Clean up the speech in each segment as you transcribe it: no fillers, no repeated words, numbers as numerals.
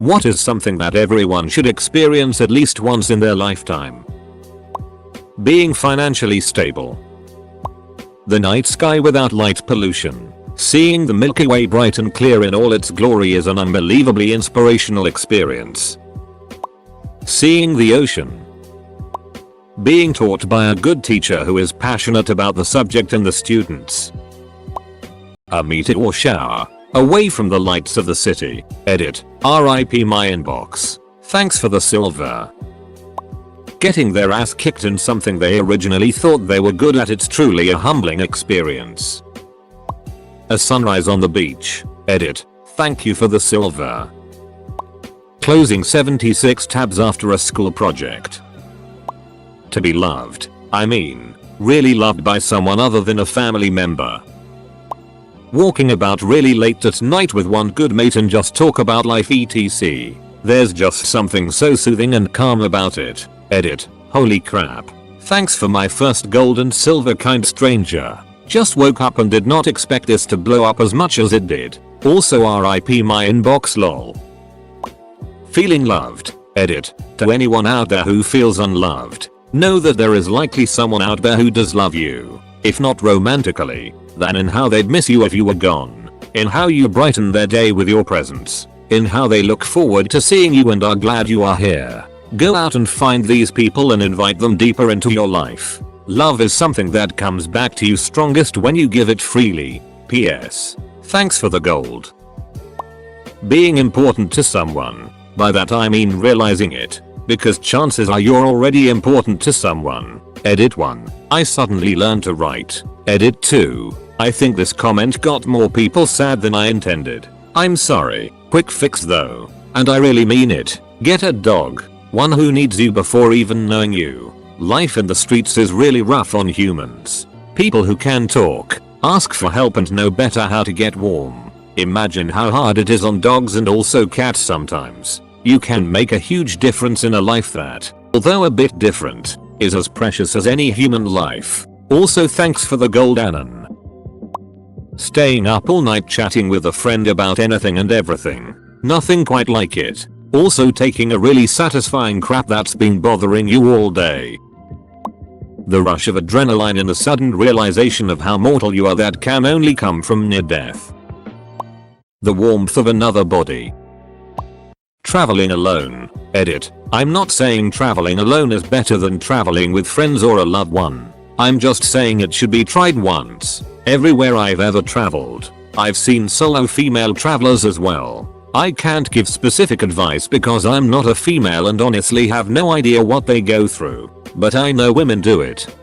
What is something that everyone should experience at least once in their lifetime? Being financially stable. The night sky without light pollution. Seeing the Milky Way bright and clear in all its glory is an unbelievably inspirational experience. Seeing the ocean. Being taught by a good teacher who is passionate about the subject and the students. A meteor shower. Away from the lights of the city. Edit. RIP my inbox. Thanks for the silver. Getting their ass kicked in something they originally thought they were good at. It's truly a humbling experience. A sunrise on the beach. Edit. Thank you for the silver. Closing 76 tabs after a school project. To be loved. I mean, really loved by someone other than a family member. Walking about really late at night with one good mate and just talk about life etc. There's just something so soothing and calm about it. Edit. Holy crap. Thanks for my first gold and silver, kind stranger. Just woke up and did not expect this to blow up as much as it did. Also RIP my inbox lol. Feeling loved. Edit. To anyone out there who feels unloved, know that there is likely someone out there who does love you. If not romantically, then in how they'd miss you if you were gone. In how you brighten their day with your presence. In how they look forward to seeing you and are glad you are here. Go out and find these people and invite them deeper into your life. Love is something that comes back to you strongest when you give it freely. PS. Thanks for the gold. Being important to someone. By that I mean realizing it. Because chances are you're already important to someone. Edit 1. I suddenly learned to write. Edit 2. I think this comment got more people sad than I intended. I'm sorry. Quick fix though. And I really mean it. Get a dog. One who needs you before even knowing you. Life in the streets is really rough on humans. People who can talk, ask for help and know better how to get warm. Imagine how hard it is on dogs and also cats sometimes. You can make a huge difference in a life that, although a bit different, is as precious as any human life. Also thanks for the gold Anon. Staying up all night chatting with a friend about anything and everything. Nothing quite like it. Also taking a really satisfying crap that's been bothering you all day. The rush of adrenaline and the sudden realization of how mortal you are that can only come from near death. The warmth of another body. Traveling alone. Edit. I'm not saying traveling alone is better than traveling with friends or a loved one. I'm just saying it should be tried once. Everywhere I've ever traveled, I've seen solo female travelers as well. I can't give specific advice because I'm not a female and honestly have no idea what they go through, but I know women do it.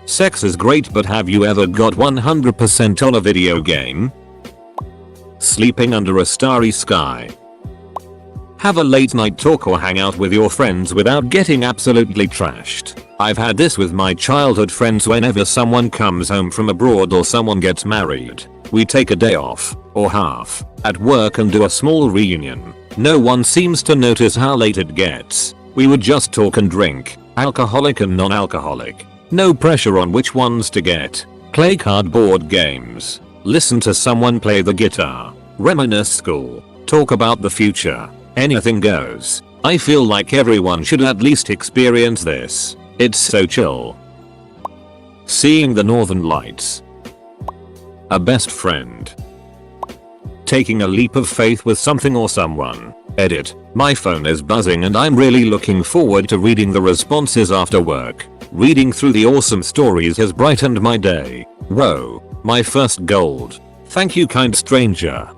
Sex is great, but have you ever got 100% on a video game? Sleeping under a starry sky. Have a late night talk or hang out with your friends without getting absolutely trashed. I've had this with my childhood friends. Whenever someone comes home from abroad or someone gets married, we take a day off, or half, at work and do a small reunion. No one seems to notice how late it gets. We would just talk and drink, alcoholic and non-alcoholic. No pressure on which ones to get. Play cardboard games. Listen to someone play the guitar. Reminisce school. Talk about the future. Anything goes. I feel like everyone should at least experience this. It's so chill. Seeing the northern lights. A best friend. Taking a leap of faith with something or someone. Edit. My phone is buzzing and I'm really looking forward to reading the responses after work. Reading through the awesome stories has brightened my day. Whoa. My first gold. Thank you, kind stranger.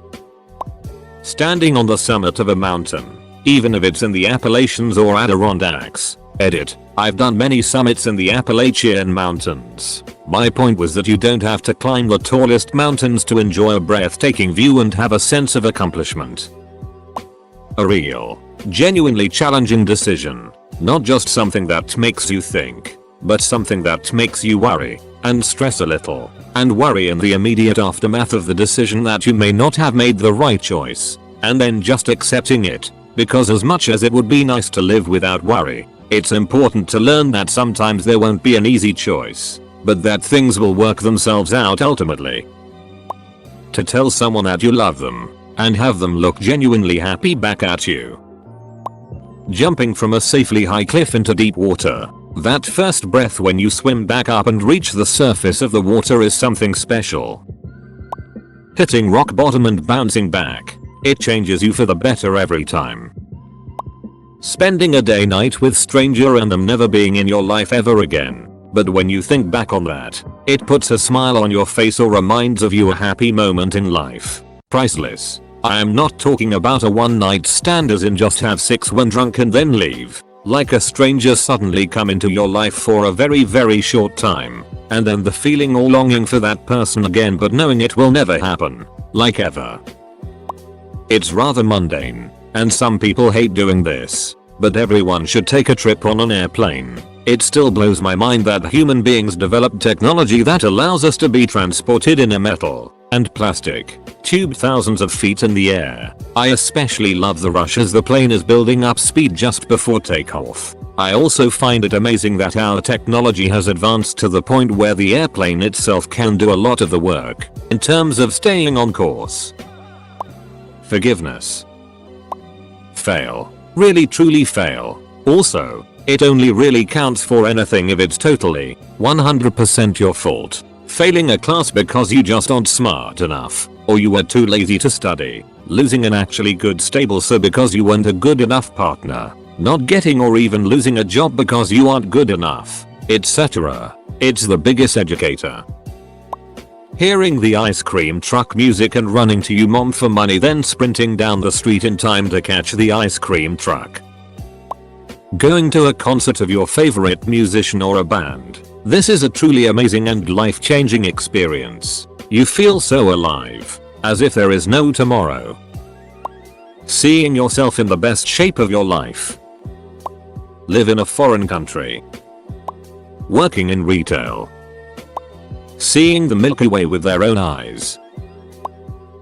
Standing on the summit of a mountain. Even if it's in the Appalachians or Adirondacks. Edit. I've done many summits in the Appalachian Mountains. My point was that you don't have to climb the tallest mountains to enjoy a breathtaking view and have a sense of accomplishment. A real, genuinely challenging decision. Not just something that makes you think, but something that makes you worry, and stress a little, and worry in the immediate aftermath of the decision that you may not have made the right choice, and then just accepting it, because as much as it would be nice to live without worry, it's important to learn that sometimes there won't be an easy choice, but that things will work themselves out ultimately. To tell someone that you love them, and have them look genuinely happy back at you. Jumping from a safely high cliff into deep water. That first breath when you swim back up and reach the surface of the water is something special. Hitting rock bottom and bouncing back. It changes you for the better every time. Spending a day night with stranger and them never being in your life ever again. But when you think back on that, it puts a smile on your face or reminds of you a happy moment in life. Priceless. I am not talking about a one night stand as in just have sex when drunk and then leave. Like a stranger suddenly come into your life for a very short time. And then the feeling or longing for that person again but knowing it will never happen. Like ever. It's rather mundane. And some people hate doing this. But everyone should take a trip on an airplane. It still blows my mind that human beings developed technology that allows us to be transported in a metal and plastic tube thousands of feet in the air. I especially love the rush as the plane is building up speed just before takeoff. I also find it amazing that our technology has advanced to the point where the airplane itself can do a lot of the work in terms of staying on course. Forgiveness. Fail. Really truly fail. Also, it only really counts for anything if it's totally 100% your fault. Failing a class because you just aren't smart enough, or you were too lazy to study. Losing an actually good stable sir because you weren't a good enough partner. Not getting or even losing a job because you aren't good enough, etc. It's the biggest educator. Hearing the ice cream truck music and running to you mom for money then sprinting down the street in time to catch the ice cream truck. Going to a concert of your favorite musician or a band. This is a truly amazing and life-changing experience. You feel so alive, as if there is no tomorrow. Seeing yourself in the best shape of your life. Live in a foreign country. Working in retail. Seeing the Milky Way with their own eyes.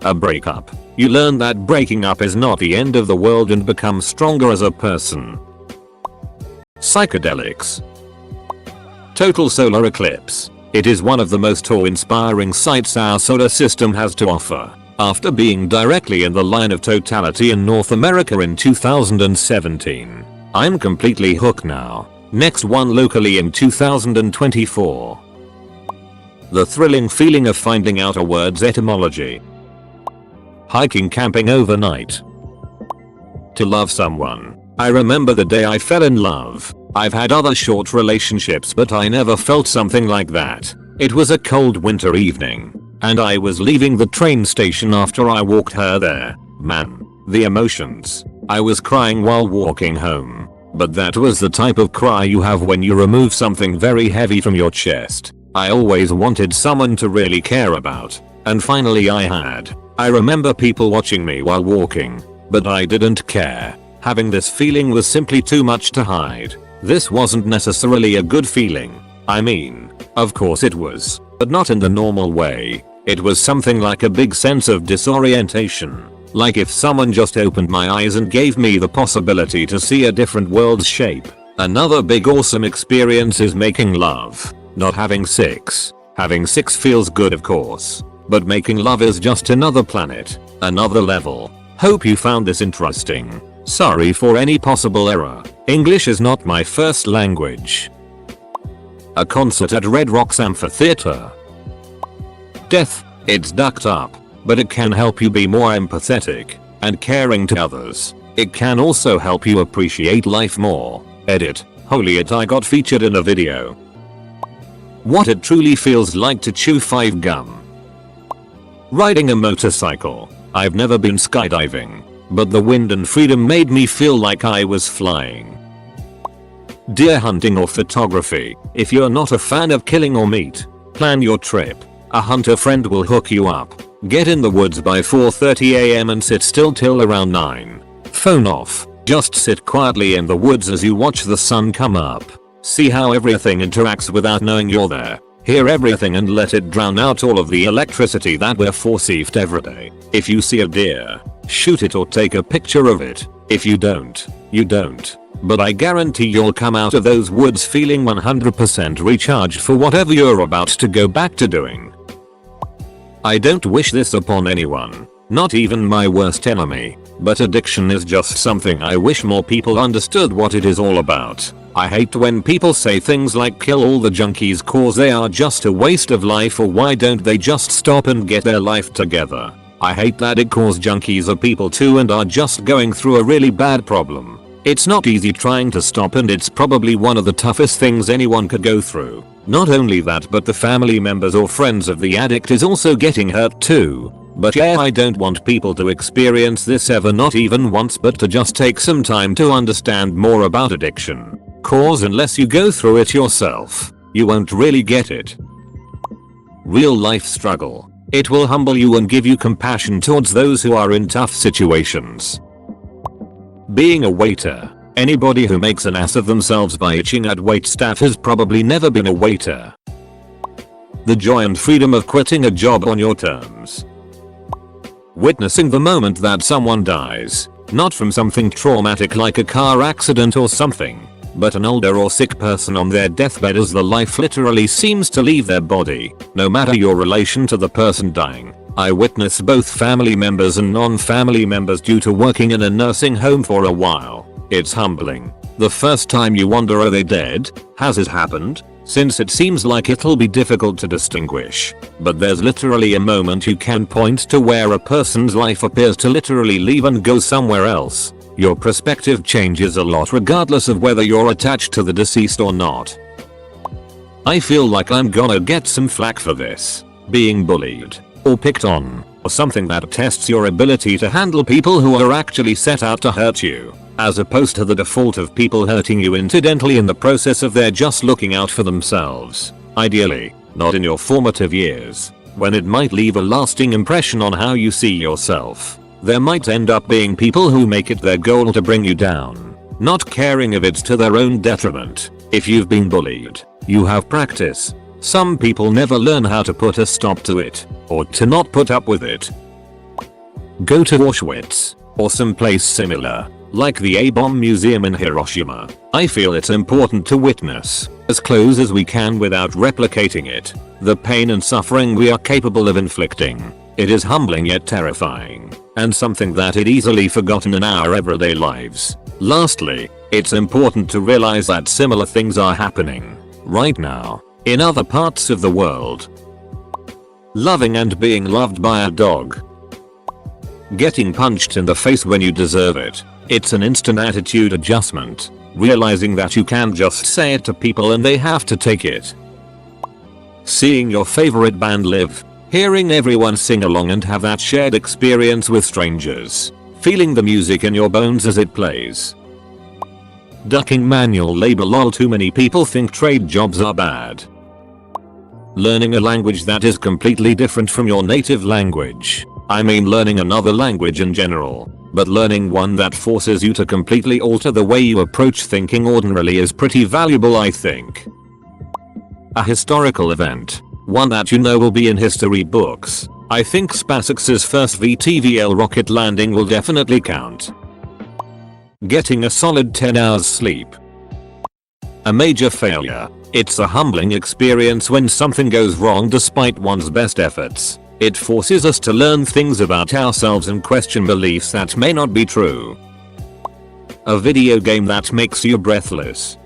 A breakup. You learn that breaking up is not the end of the world and become stronger as a person. Psychedelics. Total solar eclipse. It is one of the most awe-inspiring sights our solar system has to offer. After being directly in the line of totality in North America in 2017. I'm completely hooked now. Next one locally in 2024. The thrilling feeling of finding out a word's etymology. Hiking camping overnight. To love someone. I remember the day I fell in love. I've had other short relationships but I never felt something like that. It was a cold winter evening. And I was leaving the train station after I walked her there. Man, the emotions. I was crying while walking home. But that was the type of cry you have when you remove something very heavy from your chest. I always wanted someone to really care about. And finally I had. I remember people watching me while walking. But I didn't care. Having this feeling was simply too much to hide. This wasn't necessarily a good feeling. I mean, of course it was, but not in the normal way. It was something like a big sense of disorientation. Like if someone just opened my eyes and gave me the possibility to see a different world's shape. Another big awesome experience is making love. Not having sex. Having sex feels good of course. But making love is just another planet. Another level. Hope you found this interesting. Sorry for any possible error. English is not my first language. A concert at Red Rocks Amphitheater. Death. It's ducked up, but it can help you be more empathetic and caring to others. It can also help you appreciate life more. Edit. Holy it, I got featured in a video. What it truly feels like to chew 5 gum. Riding a motorcycle. I've never been skydiving. But the wind and freedom made me feel like I was flying. Deer hunting or photography. If you're not a fan of killing or meat, plan your trip. A hunter friend will hook you up. Get in the woods by 4:30 AM and sit still till around 9. Phone off. Just sit quietly in the woods as you watch the sun come up. See how everything interacts without knowing you're there. Hear everything and let it drown out all of the electricity that we're perceived every day. If you see a deer, shoot it or take a picture of it. If you don't, you don't. But I guarantee you'll come out of those woods feeling 100% recharged for whatever you're about to go back to doing. I don't wish this upon anyone. Not even my worst enemy. But addiction is just something I wish more people understood what it is all about. I hate when people say things like kill all the junkies cause they are just a waste of life, or why don't they just stop and get their life together. I hate that it cause junkies are people too and are just going through a really bad problem. It's not easy trying to stop, and it's probably one of the toughest things anyone could go through. Not only that, but the family members or friends of the addict is also getting hurt too. But yeah, I don't want people to experience this ever, not even once, but to just take some time to understand more about addiction. Cause unless you go through it yourself, you won't really get it. Real life struggle. It will humble you and give you compassion towards those who are in tough situations. Being a waiter. Anybody who makes an ass of themselves by itching at waitstaff has probably never been a waiter. The joy and freedom of quitting a job on your terms. Witnessing the moment that someone dies, not from something traumatic like a car accident or something, but an older or sick person on their deathbed as the life literally seems to leave their body, no matter your relation to the person dying. I witness both family members and non-family members due to working in a nursing home for a while. It's humbling. The first time you wonder, are they dead? Has it happened? Since it seems like it'll be difficult to distinguish. But there's literally a moment you can point to where a person's life appears to literally leave and go somewhere else. Your perspective changes a lot regardless of whether you're attached to the deceased or not. I feel like I'm gonna get some flack for this. Being bullied, or picked on, or something that tests your ability to handle people who are actually set out to hurt you, as opposed to the default of people hurting you incidentally in the process of their just looking out for themselves. Ideally, not in your formative years, when it might leave a lasting impression on how you see yourself. There might end up being people who make it their goal to bring you down, not caring if it's to their own detriment. If you've been bullied, you have practice. Some people never learn how to put a stop to it, or to not put up with it. Go to Auschwitz, or someplace similar, like the A-bomb museum in Hiroshima. I feel it's important to witness, as close as we can without replicating it, the pain and suffering we are capable of inflicting. It is humbling yet terrifying, and something that is easily forgotten in our everyday lives. Lastly, it's important to realize that similar things are happening right now in other parts of the world. Loving and being loved by a dog. Getting punched in the face when you deserve it. It's an instant attitude adjustment, realizing that you can't just say it to people and they have to take it. Seeing your favorite band live. Hearing everyone sing along and have that shared experience with strangers. Feeling the music in your bones as it plays. Ducking manual labor. Lol, too many people think trade jobs are bad. Learning a language that is completely different from your native language. I mean learning another language in general, but learning one that forces you to completely alter the way you approach thinking ordinarily is pretty valuable, I think. A historical event. One that you know will be in history books. I think SpaceX's first VTVL rocket landing will definitely count. Getting a solid 10 hours sleep. A major failure. It's a humbling experience when something goes wrong despite one's best efforts. It forces us to learn things about ourselves and question beliefs that may not be true. A video game that makes you breathless.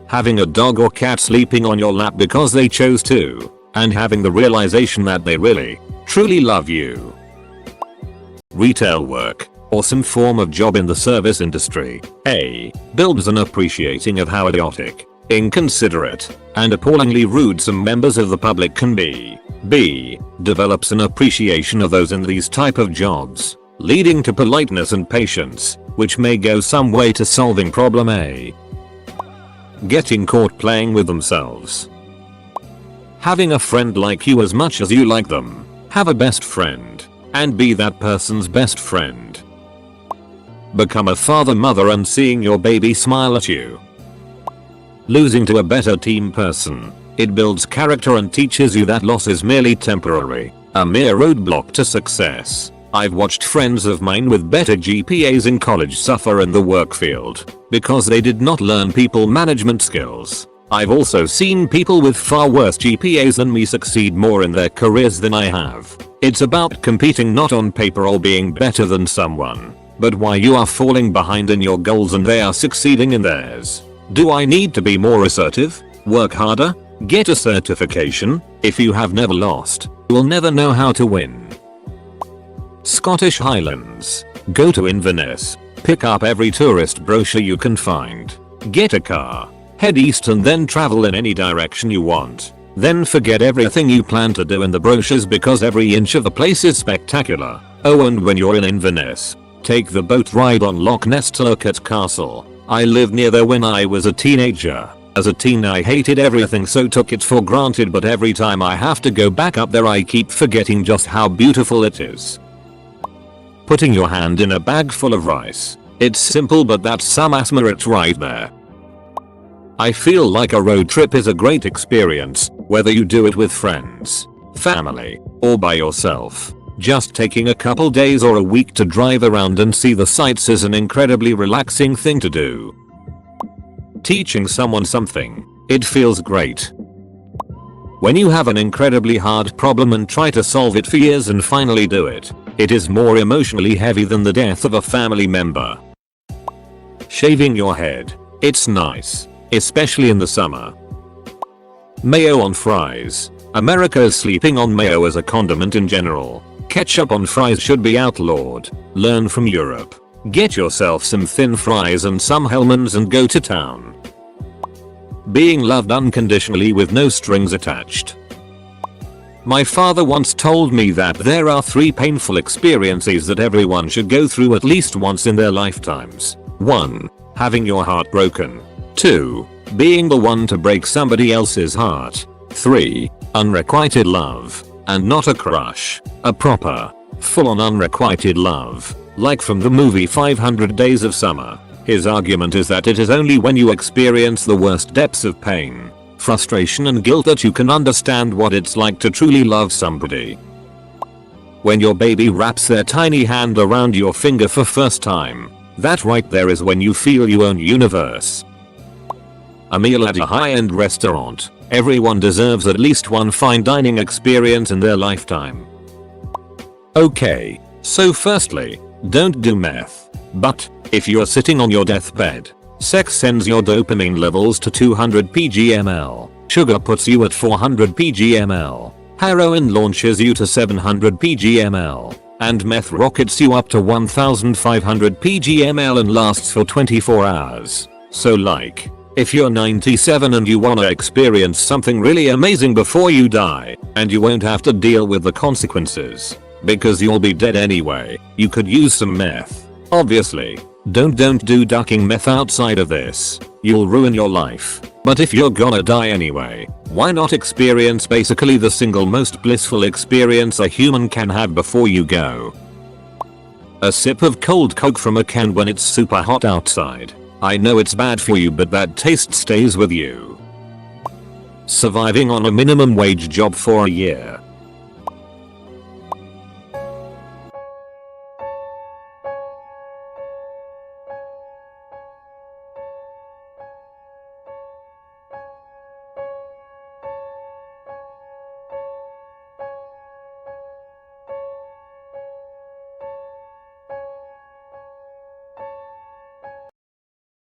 Having a dog or cat sleeping on your lap because they chose to, and having the realization that they really, truly love you. Retail work, or some form of job in the service industry. A. Builds an appreciating of how idiotic, inconsiderate, and appallingly rude some members of the public can be. B. Develops an appreciation of those in these type of jobs, leading to politeness and patience, which may go some way to solving problem A. Getting caught playing with themselves. Having a friend like you as much as you like them. Have a best friend, and be that person's best friend. Become a father, mother, and seeing your baby smile at you. Losing to a better team person. It builds character and teaches you that loss is merely temporary, a mere roadblock to success. I've watched friends of mine with better GPAs in college suffer in the work field because they did not learn people management skills. I've also seen people with far worse GPAs than me succeed more in their careers than I have. It's about competing not on paper or being better than someone, but why you are falling behind in your goals and they are succeeding in theirs. Do I need to be more assertive? Work harder? Get a certification? If you have never lost, you'll never know how to win. Scottish Highlands. Go to Inverness. Pick up every tourist brochure you can find. Get a car. Head east and then travel in any direction you want. Then forget everything you plan to do in the brochures because every inch of the place is spectacular. Oh, and when you're in Inverness, take the boat ride on Loch Ness to look at Castle. I lived near there when I was a teenager. As a teen I hated everything so took it for granted, but every time I have to go back up there I keep forgetting just how beautiful it is. Putting your hand in a bag full of rice. It's simple but that's some merit right there. I feel like a road trip is a great experience, whether you do it with friends, family, or by yourself. Just taking a couple days or a week to drive around and see the sights is an incredibly relaxing thing to do. Teaching someone something. It feels great. When you have an incredibly hard problem and try to solve it for years and finally do it, it is more emotionally heavy than the death of a family member. Shaving your head. It's nice. Especially in the summer. Mayo on fries. America is sleeping on mayo as a condiment in general. Ketchup on fries should be outlawed. Learn from Europe. Get yourself some thin fries and some Hellmann's and go to town. Being loved unconditionally with no strings attached. My father once told me that there are 3 painful experiences that everyone should go through at least once in their lifetimes. 1. Having your heart broken. 2. Being the one to break somebody else's heart. 3. Unrequited love. And not a crush. A proper, full-on unrequited love. Like from the movie 500 Days of Summer. His argument is that it is only when you experience the worst depths of pain, frustration and guilt that you can understand what it's like to truly love somebody. When your baby wraps their tiny hand around your finger for first time, that right there is when you feel you own universe. A meal at a high-end restaurant. Everyone deserves at least one fine dining experience in their lifetime. Okay, so firstly, don't do meth. But, if you're sitting on your deathbed, sex sends your dopamine levels to 200 pg/ml, sugar puts you at 400 pg/ml, heroin launches you to 700 pg/ml, and meth rockets you up to 1500 pg/ml and lasts for 24 hours. So like, if you're 97 and you wanna experience something really amazing before you die, and you won't have to deal with the consequences, because you'll be dead anyway, you could use some meth. Obviously, don't do ducking meth outside of this. You'll ruin your life. But if you're gonna die anyway, why not experience basically the single most blissful experience a human can have before you go? A sip of cold Coke from a can when it's super hot outside. I know it's bad for you, but that taste stays with you. Surviving on a minimum wage job for a year.